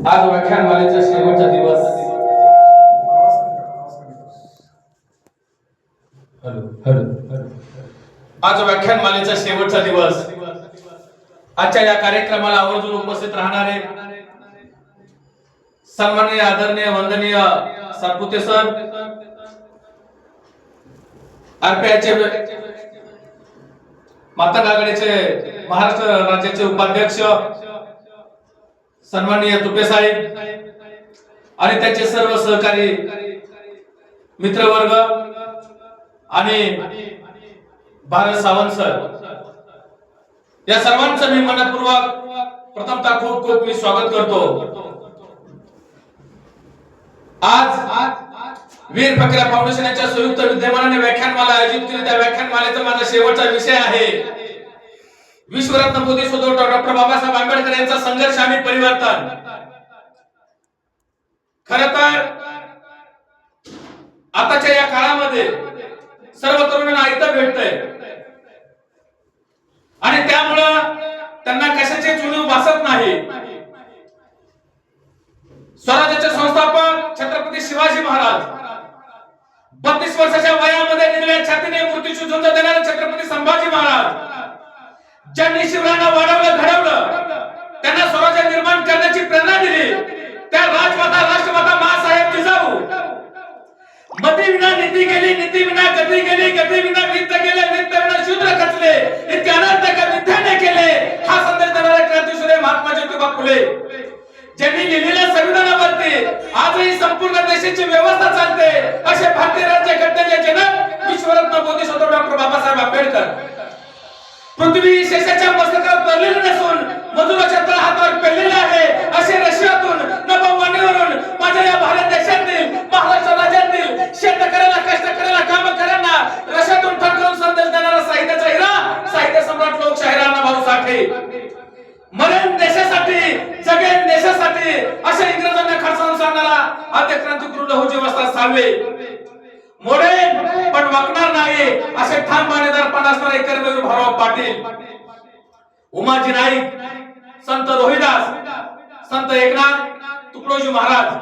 आज व्याख्यानमालेचा शेवटचा दिवस. आज व्याख्यानमालेचा शेवटचा दिवस. आजच्या या कार्यक्रमाला आवर्जून उपस्थित राहणारे सन्माननीय आदरणीय वंदनीय सातपुते सर, आरपीआयचे माता आघाडीचे महाराष्ट्र राज्याचे उपाध्यक्ष सन्माननीय तुपे साहेब आणि त्यांचे सर्व सहकारी मित्रवर्ग आणि भारत सावंत सर, या सर्वांचं मी मनपूर्वक प्रथमतः खूप खूप मी स्वागत करतो. आज वीर फकीरा फाउंडेशन यांच्या संयुक्त विद्यमानाने व्याख्यानमाला आयोजित केली. त्या व्याख्यानमालेचा माझा शेवटचा विषय आहे विश्वरत्न बोधिसत्व डॉक्टर बाबासाहेब आंबेडकर यांचा संघर्ष आणि परिवर्तन. खरं तर आताच्या या काळामध्ये सर्व तरुणांना ऐकता भेटतंय आणि त्यामुळं त्यांना कशाची चुणीव भासत नाही. स्वराज्याचे संस्थापक छत्रपती शिवाजी महाराज, 32 वर्षाच्या वयामध्ये निघल्या छातीने मृत्यूशी झुंज देणारे छत्रपती संभाजी महाराज, ज्यांनी शिवरायांना वाढवलं घडवलं, त्यांना स्वराज्य निर्माण करण्याची प्रेरणा दिली, त्या राजमाता राष्ट्रमाता माँसाहेब जिजाऊ, मती विना नीती गेली, नीती विना गती गेली, गती विना वित्त गेले, वित्त विना शूद्र खचले, इतके अनंत विद्याने केले, हा संदेश देणारे क्रांतीसूर्य महात्मा ज्योतिबा फुले, ज्यांनी लिहिलेल्या संविधानावरती आजही संपूर्ण देशाची व्यवस्था चालते असे भारतीय राज्यघटनेचे जनक विश्वरत्न बोधिसत्व डॉक्टर बाबासाहेब आंबेडकर. पृथ्वी शेषाच्या मस्तकावर तरलेली नसून मजुराच्या तळहातावर पेरलेले आहे असे रशियातून नभोवाणीवरून माझ्या या भारत देशातील महाराष्ट्र राज्यातील शेतकऱ्याला कष्टकऱ्याला कामकऱ्यांना रशियातून ठणकावून संदेश देणारा साहित्याचा हिरा साहित्य सम्राट लोकशाहीर अण्णाभाऊ साठे, मरण देशासाठी जगेन देशासाठी अशा इंग्रजांना खडसावून सांगणारा आद्य क्रांतिगुरु लहुजी वस्ताद साळवे, मोडेन पण वाकणार नाही असे ठाम बाणेदारपण असणारे कर्मवीर भाऊराव पाटील, उमाजी नाईक, संत रोहिदास, संत एकनाथ तुकडोजी महाराज,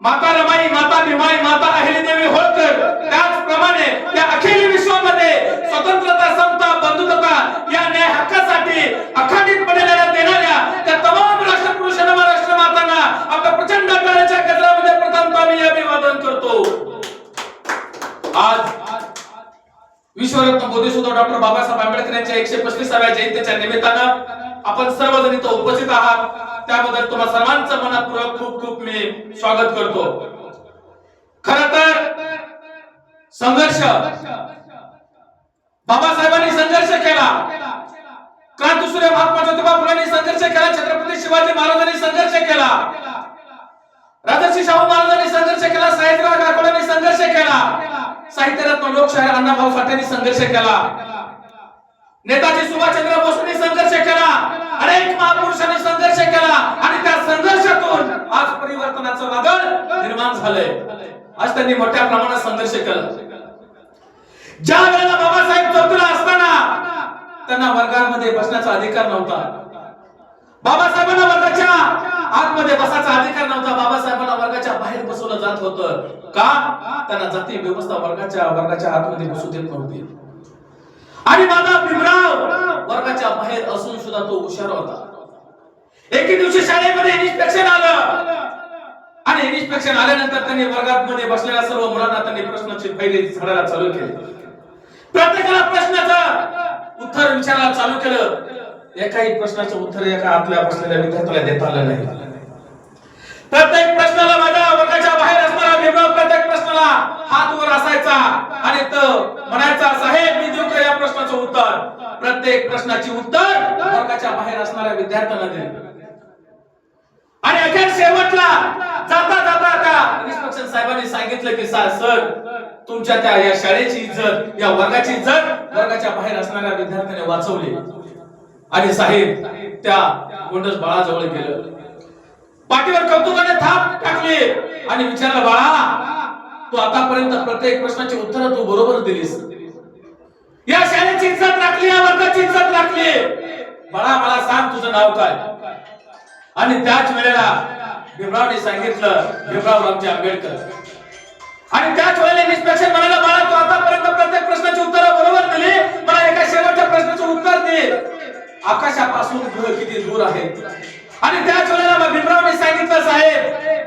माता रमाई, माता भीमाई, माता अहिल्यादेवी होळकर, त्याचप्रमाणे या अखिल विश्वामध्ये स्वतंत्रता, समता, बंधुता या न्याय हक्कासाठी अखंडितपणे लढा देणाऱ्या त्या तमाम राष्ट्रपुरुषांना, राष्ट्रमातांना आपल्या प्रचंड टाळ्यांच्या गजरामध्ये प्रथमतः मी अभिवादन करतो. आज विश्वरत्न बोधिसत्व डॉक्टर बाबासाहेब आंबेडकर यांच्या 135व्या जयंतीच्या निमित्तानं आपण सर्वजण इथं उपस्थित आहात, त्याबद्दल तुम्हा सर्वांचं मनपूर्वक खूप खूप मी स्वागत करतो. खरं तर संघर्ष बाबासाहेबांनी संघर्ष केला, क्रांतीसूर्य महात्मा ज्योतिबा फुलेंनी संघर्ष केला, छत्रपती शिवाजी महाराजांनी संघर्ष केला, राजर्षी शाहू महाराजांनी संघर्ष केला, सयाजीराव गायकवाडांनी संघर्ष केला, साहित्यरत्न लोकशाहीर अण्णाभाऊ साठेंनी संघर्ष केला, नेताजी सुभाषचंद्र बोसांनी संघर्ष केला, अनेक महापुरुषांनी संघर्ष केला आणि त्या संघर्षातून आज परिवर्तनाचं वादळ निर्माण झालंय. आज त्यांनी मोठ्या प्रमाणात संघर्ष केला. ज्या वेळेला बाबासाहेब चौथीला असताना त्यांना वर्गामध्ये बसण्याचा अधिकार नव्हता, बाबासाहेबांना वर्गाच्या आतमध्ये बसायचा अधिकार नव्हता, बाबासाहेबांना वर्गाच्या बाहेर बसवलं जात होतं. का? त्यांना जाती व्यवस्था वर्गाच्या आतमध्ये बसू देत नव्हती. आणि माझा भीमराव वर्गाच्या बाहेर असून सुद्धा तो हुशार होता. एके दिवशी शाळेमध्ये इन्स्पेक्शन आलं आणि इन्स्पेक्शन आल्यानंतर त्यांनी वर्गामध्ये बसलेल्या सर्व मुलांना त्यांनी प्रश्नाची फैली झाडायला चालू केली. प्रत्येकाला प्रश्नाचं उत्तर विचारायला चालू केलं. एकाही प्रश्नाचं उत्तर एका आपल्या बसलेल्या विद्यार्थ्याला देता आलं नाही. प्रत्येक प्रश्नाला माझ्या वर्गाच्या बाहेर असणारा भीमराव प्रत्येक प्रश्नाला हात वर असायचा आणि तो म्हणायचा, साहेब मी देऊ का या प्रश्नाचं उत्तर? प्रत्येक प्रश्नाची उत्तर वर्गाच्या बाहेर असणाऱ्या विद्यार्थ्यांना दिली. आणि अखेर शेवटला जाता जाता त्या इन्स्पेक्शन साहेबांनी सांगितलं की सर तुमच्या त्या या शाळेची इज्जत, या वर्गाची इज्जत वर्गाच्या बाहेर असणाऱ्या विद्यार्थ्याने वाचवली. आणि साहेब त्या गोंडस बाळाजवळ गेलं, पाठीवर कौतुकाने थाप टाकली आणि विचारलं, बाळा तू आतापर्यंत प्रत्येक प्रश्नाची उत्तर तू बरोबर दिलीस, या शाळेची इज्जत राखली, या वर्गाची इज्जत राखली, बाळा मला सांग तुझं नाव काय? आणि त्याच वेळेला भीमरावने सांगितलं, भीमराव रामजी आंबेडकर, आणि त्याच वेळेला इन्स्पेक्शन म्हणाला, मला तू आतापर्यंत प्रत्येक प्रश्नाची उत्तर बरोबर दिली, मला एका शेवटच्या प्रश्नाचं उत्तर दे, आकाशापासून ग्रह किती दूर आहे. आणि त्याच वेळेला भीमरावने सांगितलं, साहेब,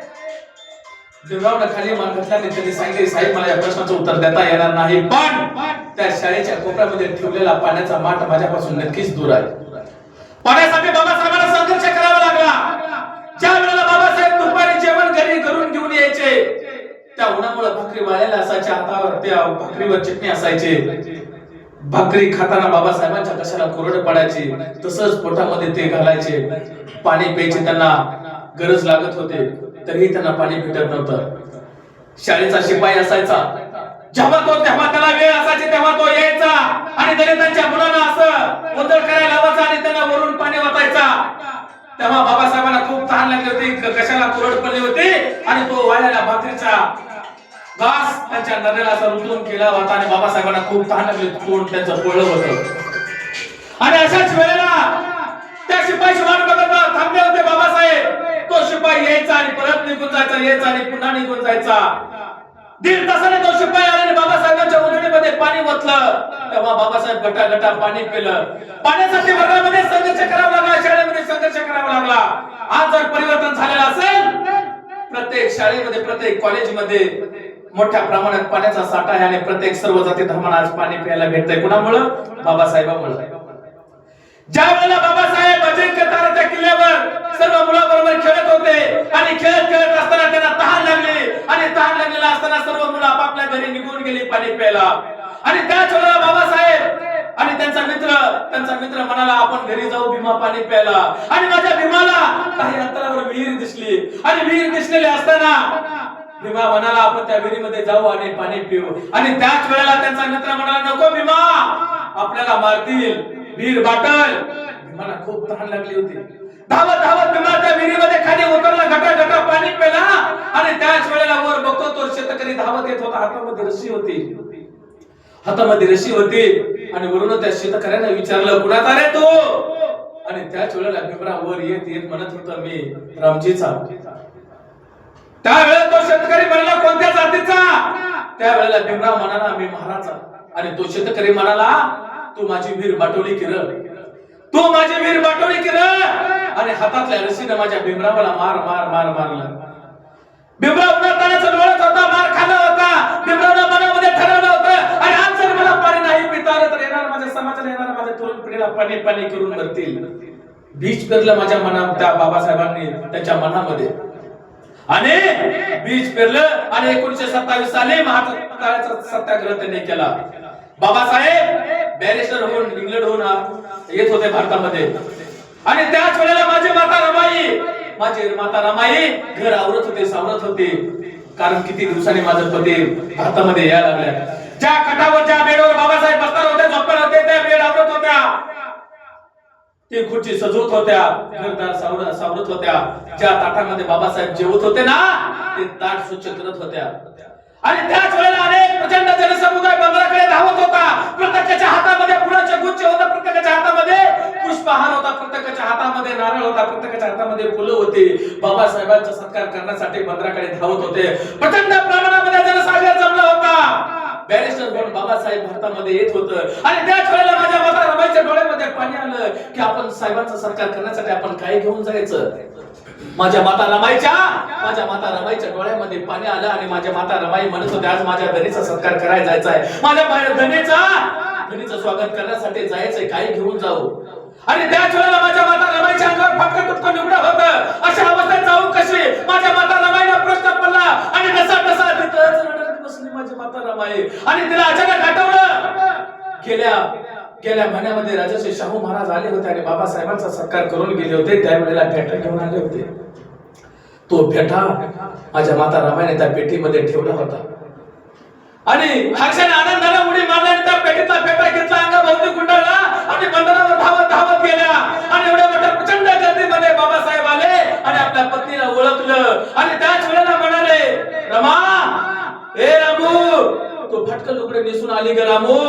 भीमरावने खाली मान घातल्याने त्यांनी सांगितले, साहेब मला या प्रश्नाचं उत्तर देता येणार नाही, पण त्या शाळेच्या कोपऱ्यामध्ये ठेवलेला पाण्याचा माठ माझ्यापासून नक्कीच दूर आहे. पाण्यासाठी बाबासाहेबांना संघर्ष करावा लागला. ज्या वेळेला बाबासाहेब दुपारी जेवण घरी घरून घेऊन यायचे, त्या उन्हामुळे भाकरी वाळलेल्या असायच्या, हातावर त्या भाकरीवर चटणी असायचे, भाकरी खाताना बाबासाहेबांच्या कशाला कोरडे पडायची, तसंच पोटामध्ये ते घालायचे. पाणी प्यायचे त्यांना गरज लागत होते, तरीही त्यांना पाणी भेटत नव्हतं. शाळेचा शिपाई असायचा, जेव्हा त्याला वेळ असायची तेव्हा तो यायचा आणि दलितांच्या मुलांना असं गोंधळ करायला लावायचा आणि त्यांना वरून पाणी वाटायचा. तेव्हा बाबासाहेबांना खूप तहान लागली होती, कशाला कोरड पडली होती, आणि तो वाळलेला भाकरीचा घास त्यांच्या नद्याला असा रुतून केला होता आणि बाबासाहेबांना खूप तहान लागली, तोंड त्यांचं पोळलं होतं. आणि अशाच वेळेला त्या शिपाईची वाट बघत थांबले होते बाबासाहेब. तो शिपाई यायचा आणि परत निघून जायचा, यायचा आणि पुन्हा निघून जायचा. 1.5 तासाने तो शिपाई आला आणि बाबासाहेबांच्या उजळीमध्ये पाणी ओतलं. तेव्हा बाबासाहेब गटा पाणी पिलं. पाण्यासाठी वर्गामध्ये संघर्ष करावा लागला, शाळेमध्ये संघर्ष करावा लागला. आज जर परिवर्तन झालेलं असेल, प्रत्येक शाळेमध्ये, प्रत्येक कॉलेजमध्ये मोठ्या प्रमाणात पाण्याचा साठा आहे आणि प्रत्येक सर्व जाती धर्मांना आज पाणी प्यायला भेटतंय. कुणामुळे? बाबासाहेबांमुळे. ज्या वेळेला बाबासाहेब अजिंक्य ताराच्या किल्ल्यावर सर्व मुलांबरोबर खेळत होते आणि खेळत असताना त्यांना तहान लागली आणि तहान लागलेला असताना सर्व मुलं आपापल्या घरी निघून गेली पाणी प्यायला. आणि त्याच वेळेला बाबासाहेब आणि त्यांचा मित्र म्हणाला, आपण घरी जाऊ भीमा पाणी प्यायला. आणि माझ्या भीमाला काही अंतरावर विहीर दिसली आणि विहीर दिसलेली असताना भीमा म्हणाला, आपण त्या विहिरीमध्ये जाऊ आणि पाणी पिऊ. आणि त्याच वेळेला त्यांचा मित्र म्हणाला, नको भीमा, आपल्याला मारतील, विहीर बाटल. भीमाला खूप तहान लागली होती. धावत भीमा त्या विहिरीमध्ये खाली उतरला, घटा पाणी प्यायला. आणि त्याच वेळेला वर बघतो तो शेतकरी धावत येत होता, हातामध्ये रशी होती आणि वरून त्या शेतकऱ्याने विचारलं, कुणाचा रे तू? आणि त्याच वेळेला भीमराव वर येत म्हणत होता, मी रामजीचा. त्यावेळेला तो शेतकरी म्हणाला, कोणत्या जातीचा? त्यावेळेला भीमराव म्हणाला, मी महाराजचा. आणि तो शेतकरी म्हणाला, तू माझी विहीर बाटवली की र, तू माझी विहीर बाटवली की र. आणि हातातल्या रशीने माझ्या भीमरावाला मारला. भीमराव उन्हातानाचा डोळत होता, मार खाल्ला होता. भीमरावने मनामध्ये ठरवलं होतं, आणि आज जर मला पाणी नाही पिता आलं तर येणार माझ्या समाजाला, येणार माझ्या तरुण पिढीला पाणी करून मरतील. बीज पेरलं माझ्या मनात, त्या बाबासाहेबांनी त्यांच्या मनामध्ये, आणि बीज पेरलं. आणि 1927 साली महात्मा सत्याग्रह त्यांनी केला. बाबासाहेब बॅरिस्टर होऊन इंग्लंडहून येत होते भारतामध्ये. आणि त्याच वेळेला माझी माता रमाई घर आवरत होते, सावरत होते. कारण किती दिवसांनी माझं पती भारतामध्ये यायला लागल्या. ज्या कटावर, ज्या बेडवर बाबासाहेब बसणार होते, झोपणार होते, त्या बेड आवरत होत्या, ते खुर्ची सजवत होत्या, घरदार सावरत होत्या. ज्या ताटामध्ये बाबासाहेब जेवत होते ना, ते ताट स्वच्छ करत होत्या. आणि त्याच वेळेला अनेक प्रचंड जनसमुदाय बंदराकडे धावत होता. प्रत्येकाच्या हातामध्ये फुलाचे गुच्छ होते, प्रत्येकाच्या हातामध्ये पुष्पहार होता, प्रत्येकाच्या हातामध्ये नारळ होता, प्रत्येकाच्या हातामध्ये फुलं होती. बाबासाहेबांचा सत्कार करण्यासाठी बंदराकडे धावत होते. प्रचंड प्रमाणामध्ये जनसागर जमला होता. बॅरिस्टर म्हणून बाबासाहेब भारतामध्ये येत होतं. आणि त्याच वेळेला माझ्या माता रमाईच्या डोळ्यामध्ये पाणी आलं की आपण साहेबांचा सत्कार करण्यासाठी आपण काय घेऊन जायचं. माझ्या माता रमाईच्या डोळ्यामध्ये पाणी आलं आणि माझ्या माता रमाई म्हणत होते, आज माझ्या धनीचा सत्कार करायला जायचा आहे, माझ्या धनीचं स्वागत करण्यासाठी जायचंय, काय घेऊन जाऊ. आणि त्याच वेळेला माझ्या माता रमाईच्या अंगावर फाटकं तुटकं निवडं होतं. अशा अवस्थेत जाऊ कशी? माझ्या माता रमाईला प्रश्न पडला आणि डसा तिथंच रडत बसली माझी माता रमाई. आणि तिला अचानक आठवलं, गेल्या महिन्यामध्ये राजर्षी शाहू महाराज आले होते आणि बाबासाहेबांचा सत्कार करून गेले होते. त्यावेळेला फेटा घेऊन आले होते. तो फेटा माझ्या माता रमाईने त्या पेटीमध्ये ठेवला होता. आणि हर्षाने आनंदाने उडी मारली आणि त्या पेटीतला फेटा घेतला, अंगाभोवती गुंडाळला आणि बंदरावर धावत गेल्या. आणि एवढ्या मोठ्या प्रचंड गर्दीमध्ये बाबासाहेब आले आणि आपल्या पत्नीला ओळखलं. आणि त्याच वेळेला म्हणाले, रमा, ए रामू, तो फाटकन लुगडे नेसून आली ग रामू.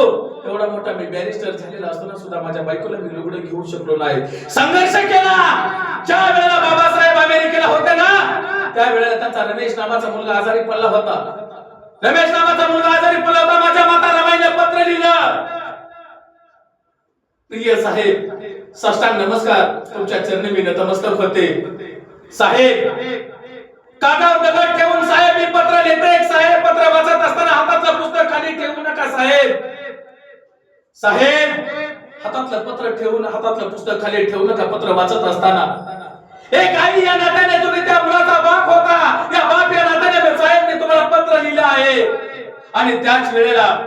एवढा मोठा मी बॅरिस्टर झालेला असताना सुद्धा माझ्या बायकोला मी लुगडे घेऊ शकलो नाही. संघर्ष केला. ज्या वेळेला बाबासाहेब अमेरिकेला होते ना त्यावेळेला त्यांचा रमेश नावाचा मुलगा आजारी पडला होता. रमेश नावाचा मुलगा आजारी पडला होता. माझ्या माता रमाईने पत्र लिहिलं, प्रिय साहेब साष्टांग नमस्कार, तुमच्या चरणी मी नतमस्तक होते. साहेब कागदावर दगड ठेवून साहेब मी पत्र लिहिते. साहेब पत्र वाचत असताना हातातलं पुस्तक खाली ठेवू नका साहेब. साहेब हातातलं पत्र ठेवून हातातलं पुस्तक खाली ठेवू नका पत्र वाचत असताना. एक आई या नात्याने तुम्ही त्या मुलाचा बाप होता. या बाप या नात्याने साहेब मी तुम्हाला पत्र लिहिलं आहे. आणि त्याच वेळेला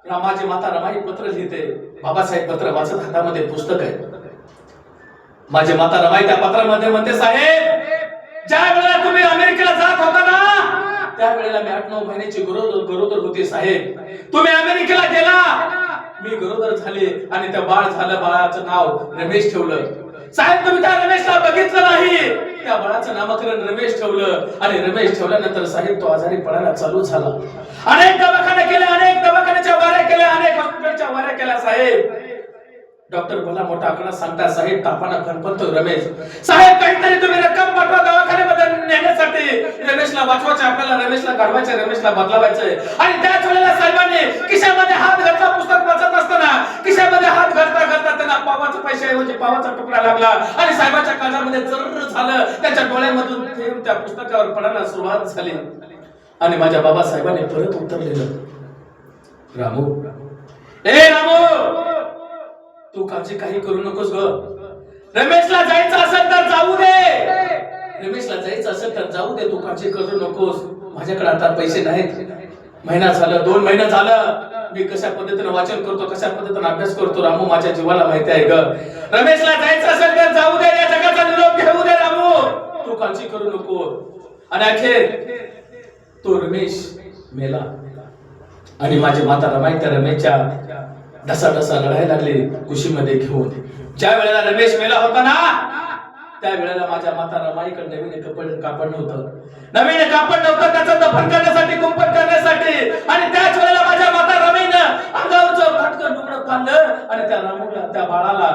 माझी माता रमाई पत्र लिहिते. बाबासाहेब पत्र वाचत हातामध्ये पुस्तक आहे. माझी माता रमाई त्या पत्रामध्ये म्हणते, साहेब ज्या वेळेला तुम्ही अमेरिकेला जात होता ना त्यावेळेला मी 8-9 महिन्याची गरोदर होती. साहेब तुम्ही अमेरिकेला गेला, मी गरोदर झाले आणि त्या बाळ झालं. बाळाचं नाव रमेश ठेवलं. साहेब तुम्ही त्या रमेशला बघितलं नाही. त्या बाळाचं नामकरण रमेश ठेवलं आणि रमेश ठेवल्यानंतर साहेब तो आजारी पडायला चालू झाला. अनेक दवाखाने केले, अनेक दवाखान्याच्या वाऱ्या केल्या, अनेक हॉस्पिटलच्या वाऱ्या केल्या. साहेब डॉक्टर भला मोठा आकडा सांगता. साहेब तापानं फणफणतो रमेश. साहेब काहीतरी तुम्ही रक्कम पाठवा दवाखान्यामध्ये नेण्यासाठी. रमेशला वाचवायचे आपल्याला, रमेशला काढवायचे, रमेशला बदलावायचे. आणि त्याच वेळेला साहेबांनी खिशामध्ये हात घातला. पुस्तक वाचत असताना खिशामध्ये हात घालता घालता त्यांना पावाचा पैशाऐवजी पावाचा तुकडा लागला आणि साहेबांच्या काळजामध्ये चर्र झालं. त्यांच्या डोळ्यामधून थेंब त्या पुस्तकावर पडायला सुरुवात झाली. आणि माझ्या बाबासाहेबांनी परत उत्तर दिलं, रामू, ए रामू तू काळजी काही करू नकोस ग. रमेशला जायचं असेल तर जाऊ दे. रमेशला जायचं असेल तर जाऊ दे. तू काळजी करू नकोस. माझ्याकडे आता पैसे नाहीत. महिना झालं, 2 महिने झालं मी कशा पद्धतीने वाचन करतो, कशा पद्धतीने अभ्यास करतो. रामू माझ्या जीवाला माहिती आहे ग. रमेशला जायचं असेल तर जाऊ दे. या जगाचा निरोप घेऊ दे रामू. तू काळजी करू नको. आणि अखेर तो रमेश मेला. आणि माझी माता रमाई त्या रमेशच्या ढसा लढायला लागले कुशीमध्ये घेऊन. ज्या वेळेला रमेश मेला होता ना त्या वेळेला माझ्या माता रमाईकडे नवीन कापड नव्हतं. नवीन कापड नव्हतं त्याचं दफन करण्यासाठी, कुंपण करण्यासाठी. आणि त्याच वेळेला माझ्या माता रमाईनं अंगावरचं फाटकन तुकडं फाडलं आणि त्या रामूला, त्या बाळाला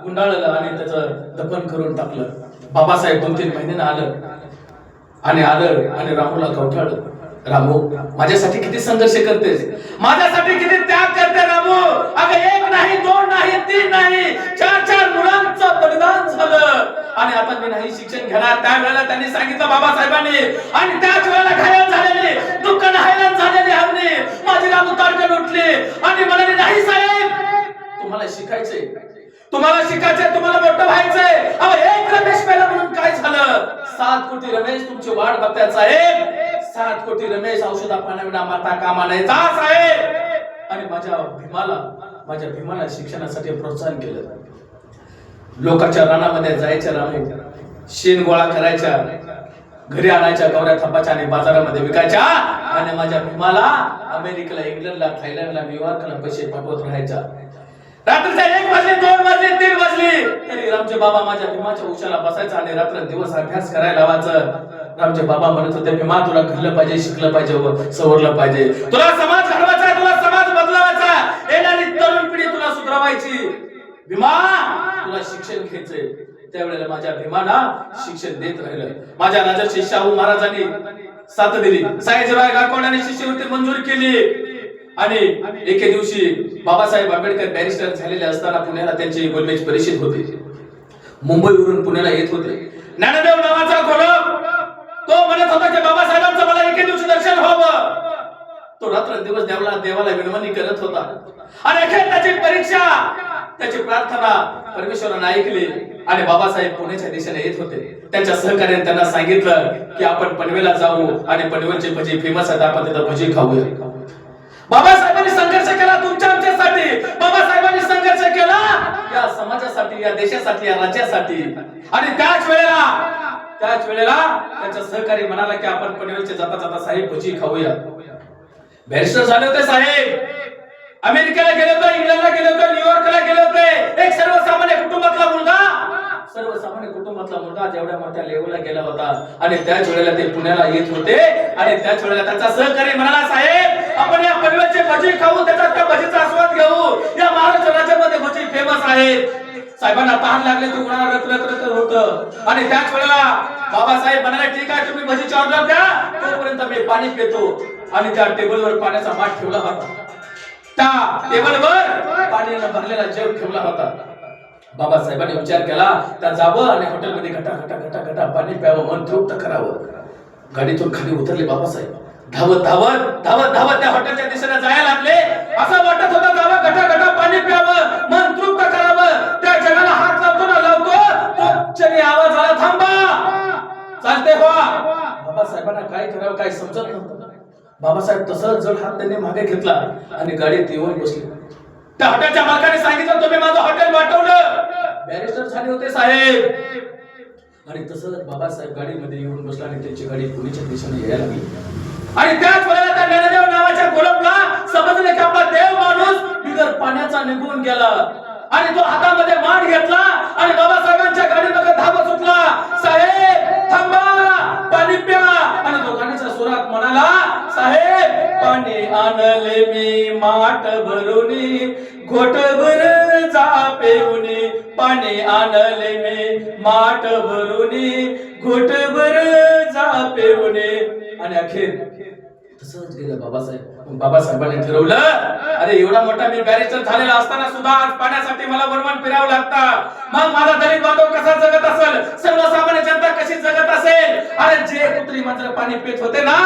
गुंडाळलं आणि त्याचं दफन करून टाकलं. बाबासाहेब 2-3 महिन्यानं आलं आणि रामूला कवटाळलं. रामू माझ्यासाठी किती संघर्ष करतेस, माझ्यासाठी किती त्याग करते रामू. अगं 1 नाही, 2 नाही, 3 नाही, 4 मुलांचं बलिदान झालं. आणि आता मी नाही शिक्षण घेणार. त्यावेळेला त्यांनी सांगितलं बाबासाहेबांनी. आणि त्याच वेळेला घायल झालेली, दुःखानं हैराण झालेली हरणी माझी रामू ताडकन उठली आणि म्हणाली, नाही साहेब तुम्हाला शिकायचंय, तुम्हाला मोठं व्हायचंय. अहो 1 रमेश मेला म्हणून काय झालं? 7 कोटी रमेश तुमची वाट बघतायत साहेब. 7 कोटी रमेश औषधा पाण्याविना माता कामा नाही. जा साहेब. आणि माझ्या भीमाला शिक्षणासाठी प्रोत्साहन केलं. लोकांच्या रानामध्ये जायच्या, रामू शेण गोळा करायच्या, घरी आणायच्या, गवऱ्या थापाच्या आणि बाजारामध्ये विकायच्या. आणि माझ्या भीमाला अमेरिकेला, इंग्लंडला, थायलंडला, न्यूयॉर्कला पैसे पाठवत राहायच्या. रात्रीच्या 1 वाजले, 2 वाजले, 3 वाजले तरी रामचे बाबा माझ्या भीमाच्या उशाला बसायचा आणि रात्र दिवस अभ्यास करायला लावायचं. रामचे बाबा म्हणत होते, भीमा तुला घडलं पाहिजे, शिकलं पाहिजे, सवरलं पाहिजे. तुला समाज घडवायचा, तुला समाज बदलावायचा. येणारी तरुण पिढी तुला सुधारायची. भीमा तुला शिक्षण घ्यायचंय. त्यावेळेला माझ्या भीमाला शिक्षण देत राहिलं. माझ्या राजर्षी शाहू महाराजांनी साथ दिली. सयाजीराव गायकवाडांनी शिष्यवृत्ती मंजूर केली. आणि एके दिवशी बाबासाहेब आंबेडकर बॅरिस्टर झालेले असताना पुण्याला त्यांची गोलमेज परिषद होती. मुंबईवरून पुण्याला येत होते. ज्ञानदेव नावाचा गोलक तो म्हणत होता की बाबासाहेबांचं मला एके दिवशी दर्शन व्हावं. तो रात्र दिवस देवाला विनवणी करत होता. आणि अखेर त्याची परीक्षा, त्याची प्रार्थना परमेश्वराने ऐकली आणि बाबासाहेब पुण्याच्या दिशेने येत होते. त्यांच्या सहकार्याने त्यांना सांगितलं की आपण पनवेलला जाऊ आणि पनवेलची भजी फेमस आहेत, आपण तिथं भजी खाऊया. बाबासाहेबांनी संघर्ष केला तुमच्या आमच्यासाठी. बाबासाहेबांनी संघर्ष केला या समाजासाठी, या देशासाठी, या राज्यासाठी. आणि त्याच वेळेला त्याच्या सहकारी म्हणाला की आपण पनवेलचे जाता जाता साहेब भजी खाऊया. बॅरिस्टर झाले होते साहेब. अमेरिकेला गेले होते, इंग्लंडला गेले होते, न्यूयॉर्कला गेले होते. एक सर्वसामान्य कुटुंबातला मुलगा जेवढ्या मोठ्या लेवलला गेला होता. आणि त्याच वेळेला ते पुण्याला येत होते. आणि त्याच वेळेला त्याचा सहकारी म्हणाला, साहेब आपण या पनवेलचे भजी खाऊ, त्याचा त्या भजीचा आस्वाद घेऊ. या महाराष्ट्र राज्यामध्ये भजी फेमस आहेत. साहेबांना तहान लागले ते उन्हाळा रत होतं आणि त्याच वेळेला बाबासाहेब म्हणाले ठीक आहे तुम्ही भजीची ऑर्डर द्या तोपर्यंत मी पाणी पितो आणि त्या टेबलवर पाण्याचा माठ ठेवला होता त्या टेबलवर पाण्याने भरलेला जग ठेवला होता बाबासाहेबांनी विचार केला त्या जावं आणि हॉटेलमध्ये घटा पाणी प्यावं मन तृप्त करावं गाडीतून खाली उतरले बाबासाहेब धावत त्या हॉटेलच्या दिशेने जायला लागले असं वाटत होतं जावं घटा पाणी प्यावं मन तृप्त करावं त्या जगाला हात लावतो तो चली आवाज आला थांबा चालते हो बाबासाहेबांना काय करावं काय समजत नव्हतं बाबासाहेब तसंच जड हात त्यांनी मागे घेतला आणि गाडीत येऊन बसले त्या हॉटेलच्या मालकाने सांगितलं तुम्ही माझं हॉटेल वाटवलं बॅरिस्टर झाले होते साहेब आणि तसंच बाबासाहेब गाडीमध्ये येऊन बसला आणि त्यांची गाडी पुण्याच्या दिशेने यायला लागली आणि त्याच वेळेला त्या ज्ञानदेव नावाच्या गोलपला समजले की आपला देव माणूस बिगर पाण्याचा निघून गेला आणि तो हातामध्ये माठ घेतला आणि बाबासाहेबांच्या गाडीमध्ये धावत सुटला साहेब थांबा पाणी प्या आणि तो गाण्याच्या सुरात म्हणाला साहेब पाणी आणले मी माठ भरूनी घोटभर जा पेऊनी पाणी आणले मी माठ भरूनी घोटभर जा पेऊनी आणि अखेर तसंच गेलं बाबासाहेबांनी ठरवलं अरे एवढा मोठा मी बॅरिस्टर झालेला असताना सुद्धा आज पाण्यासाठी मला वरमान फिरावं लागतं मग माझा दलित बांधव कसा जगत असेल सर्वसामान्य जनता कशी जगत असेल अरे जे कुत्री मात्र पाणी पित होते ना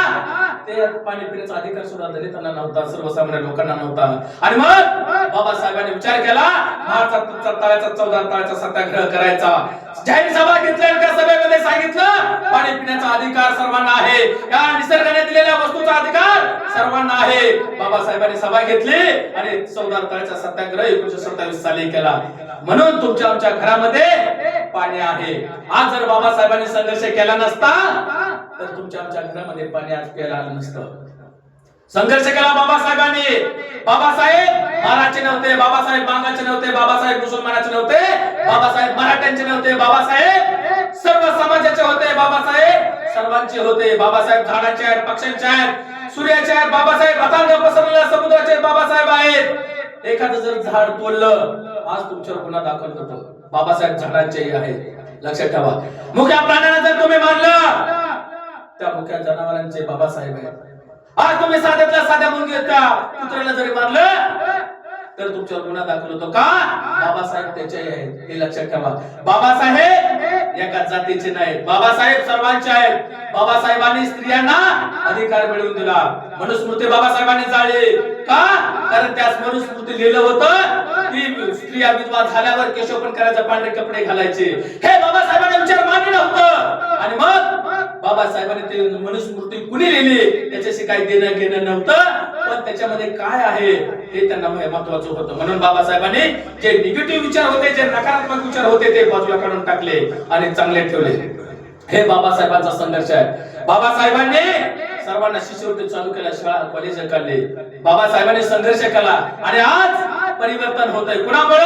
ते पाणी पिण्याचा अधिकार सुद्धा दलितांना नव्हता सर्वसामान्य लोकांना नव्हता आणि मग बाबासाहेबांनी विचार केला महाराष्ट्रात तळ्याचा 14 तळ्याचा सत्याग्रह करायचा जाहीर सभा घेतल्या त्या सभेमध्ये सांगितलं पाणी पिण्याचा अधिकार सर्वांना आहे या निसर्गाने दिलेल्या वस्तूचा अधिकार सर्वांना आहे बाबासाहेबांनी सभा घेतली आणि 14 तळ्याचा सत्याग्रह 1927 साली केला म्हणून तुमच्या आमच्या घरामध्ये पाणी आहे आज जर बाबासाहेबांनी संघर्ष केला नसता तर तुमच्या आमच्या घरामध्ये पाणी आज प्यायला आलं नसतं संघर्ष केला बाबासाहेबांनी बाबासाहेब महाराजचे नव्हते बाबासाहेब बांगाचे नव्हते बाबासाहेब मुसलमानाचे नव्हते बाबासाहेब मराठ्यांचे नव्हते बाबासाहेब सर्व समाजाचे होते बाबासाहेब सर्वांचे होते बाबासाहेब झाडाचे आहेत पक्ष्यांचे आहेत सूर्याचे आहेत बाबासाहेब अथांग पसरलेल्या समुद्राचे बाबासाहेब आहेत एखादं जर झाड तोडलं आज तुमच्यावर गुन्हा दाखल होतो बाबासाहेब झाडांचेही आहेत लक्षात ठेवा मुख्या प्राण्यांना जर तुम्ही मानलं त्या मुख्या जनावरांचे बाबासाहेब आहेत आज तुम्ही साध्यातल्या साध्या मुंगीच्या कुत्र्याला जरी मारलं तर तुमच्यावर गुन्हा दाखल होतो का बाबासाहेब त्याचे आहेत हे लक्षात ठेवा बाबासाहेब एका जातीचे नाहीत बाबासाहेब सर्वांचे आहेत बाबासाहेबांनी स्त्रियांना अधिकार मिळवून दिला मनुस्मृती बाबासाहेबांनी जाळली का कारण त्यास मनुस्मृती लिहिलं होतं की स्त्रिया विधवा झाल्यावर केशोपन करायचे पांढरे कपडे घालायचे हे बाबासाहेबांना विचार मान्य नव्हतं आणि मग बाबासाहेबांनी ते मनुस्मृती कुणी लिहिली त्याच्याशी काही देणं घेणं नव्हतं पण त्याच्यामध्ये काय आहे हे त्यांना महत्वाचं होतं म्हणून बाबासाहेबांनी जे निगेटिव्ह विचार होते जे नकारात्मक विचार होते ते बाजूला काढून टाकले आणि चांगले ठेवले हे बाबासाहेबांचा संघर्ष आहे बाबासाहेबांनी सर्वांना शिष्यवृत्ती चालू केल्या शाळा कॉलेज काढले बाबासाहेबांनी संघर्ष केला आणि आज परिवर्तन होतंय कुणामुळे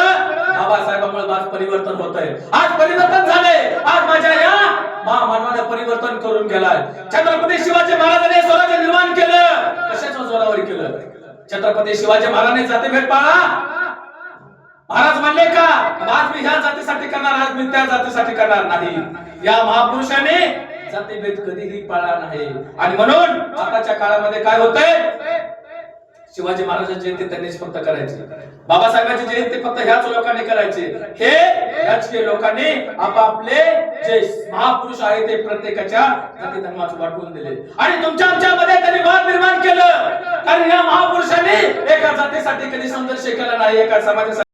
बाबासाहेबांमुळे आज परिवर्तन होतंय आज परिवर्तन झाले आज माझ्या या महामानवाने परिवर्तन करून गेलाय छत्रपती शिवाजी महाराजांनी स्वराज्य निर्माण केलं कशाच्या जोरावर केलं छत्रपती शिवाजी महाराजांनी जातीभेद पाळला महाराज म्हणले का आज मी ह्या जातीसाठी करणार आज मी त्या जातीसाठी करणार नाही या महापुरुषाने जातीभेद कधीही पाळला नाही आणि म्हणून आताच्या काळामध्ये काय होतंय शिवाजी महाराजांची जयंती त्यांनीच फक्त करायची बाबासाहेबांची जयंती फक्त ह्याच लोकांनी करायची हे राजकीय लोकांनी आपापले जे महापुरुष आहेत ते प्रत्येकाच्या जाती धर्माचं वाटून दिले आणि तुमच्या आमच्यामध्ये त्यांनी वाद निर्माण केलं कारण या महापुरुषांनी एका जातीसाठी कधी संघर्ष केला नाही एका समाजासाठी